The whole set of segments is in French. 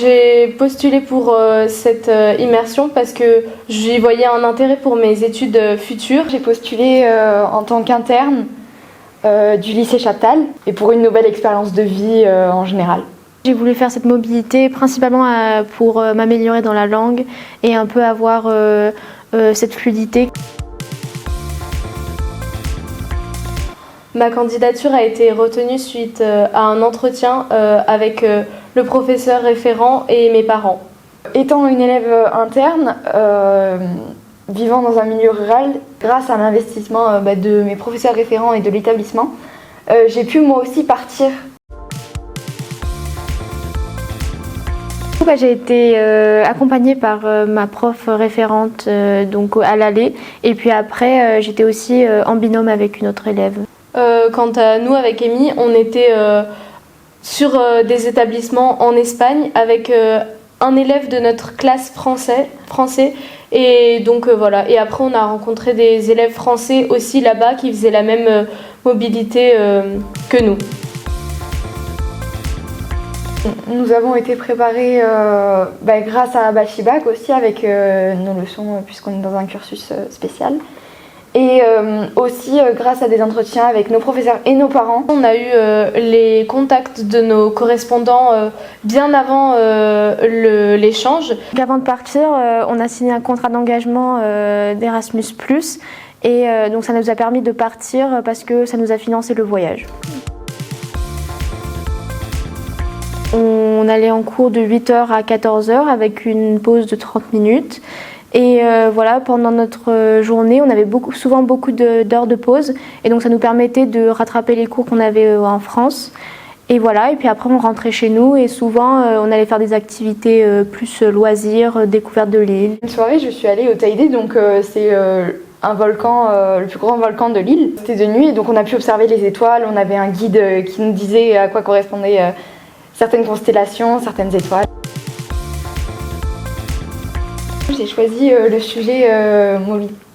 J'ai postulé pour cette immersion parce que j'y voyais un intérêt pour mes études futures. J'ai postulé en tant qu'interne du lycée Chaptal et pour une nouvelle expérience de vie en général. J'ai voulu faire cette mobilité principalement pour m'améliorer dans la langue et un peu avoir cette fluidité. Ma candidature a été retenue suite à un entretien avec le professeur référent et mes parents. Étant une élève interne, vivant dans un milieu rural, grâce à l'investissement de mes professeurs référents et de l'établissement, j'ai pu moi aussi partir. J'ai été accompagnée par ma prof référente donc à l'ALE et puis après j'étais aussi en binôme avec une autre élève. Quant à nous avec Amy, on était sur des établissements en Espagne avec un élève de notre classe français et donc voilà. Et après on a rencontré des élèves français aussi là-bas qui faisaient la même mobilité que nous. Nous avons été préparés grâce à Bachibac aussi avec nos leçons puisqu'on est dans un cursus spécial. Et aussi grâce à des entretiens avec nos professeurs et nos parents. On a eu les contacts de nos correspondants bien avant l'échange. Avant de partir, on a signé un contrat d'engagement d'Erasmus+, et donc ça nous a permis de partir parce que ça nous a financé le voyage. On allait en cours de 8h à 14h avec une pause de 30 minutes. Et voilà, pendant notre journée, on avait souvent beaucoup d'heures de pause. Et donc ça nous permettait de rattraper les cours qu'on avait en France. Et voilà, et puis après on rentrait chez nous et souvent on allait faire des activités plus loisirs, découverte de l'île. Une soirée, je suis allée au Teide, donc c'est un volcan, le plus grand volcan de l'île. C'était de nuit, donc on a pu observer les étoiles. On avait un guide qui nous disait à quoi correspondaient certaines constellations, certaines étoiles. J'ai choisi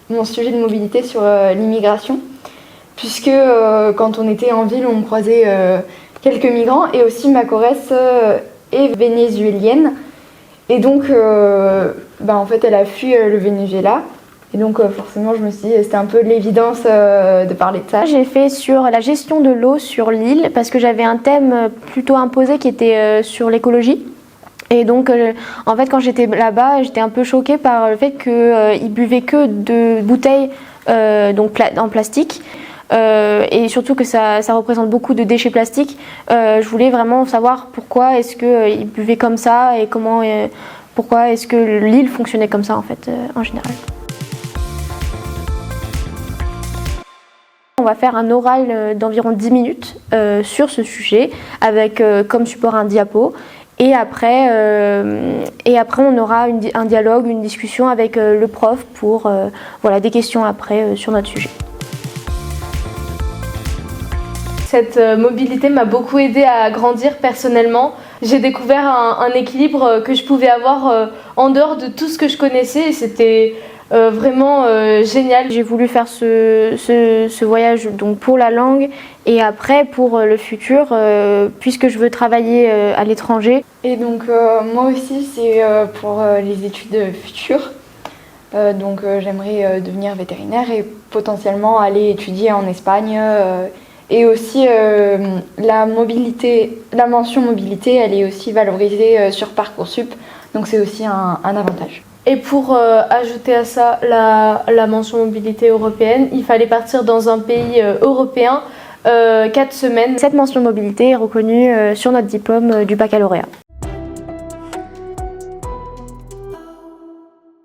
mon sujet de mobilité sur l'immigration, puisque quand on était en ville, on croisait quelques migrants et aussi ma choresse est vénézuélienne. Et donc, en fait, elle a fui le Venezuela. Et donc, forcément, je me suis dit c'était un peu l'évidence de parler de ça. J'ai fait sur la gestion de l'eau sur l'île parce que j'avais un thème plutôt imposé qui était sur l'écologie. Et donc, en fait, quand j'étais là-bas, j'étais un peu choquée par le fait qu'ils buvaient que de bouteilles en plastique. Et surtout que ça représente beaucoup de déchets plastiques. Je voulais vraiment savoir pourquoi est-ce qu'ils buvaient comme ça et pourquoi est-ce que l'île fonctionnait comme ça en fait, en général. On va faire un oral d'environ 10 minutes sur ce sujet avec comme support un diapo. Et après, on aura un dialogue, une discussion avec le prof pour des questions après sur notre sujet. Cette mobilité m'a beaucoup aidée à grandir personnellement. J'ai découvert un équilibre que je pouvais avoir en dehors de tout ce que je connaissais et c'était vraiment génial. J'ai voulu faire ce voyage donc pour la langue et après pour le futur puisque je veux travailler à l'étranger. Et donc moi aussi c'est pour les études futures. J'aimerais devenir vétérinaire et potentiellement aller étudier en Espagne. Et aussi la mention mobilité, elle est aussi valorisée sur Parcoursup, donc c'est aussi un avantage. Et pour ajouter à ça la mention mobilité européenne, il fallait partir dans un pays européen 4 semaines. Cette mention mobilité est reconnue sur notre diplôme du baccalauréat.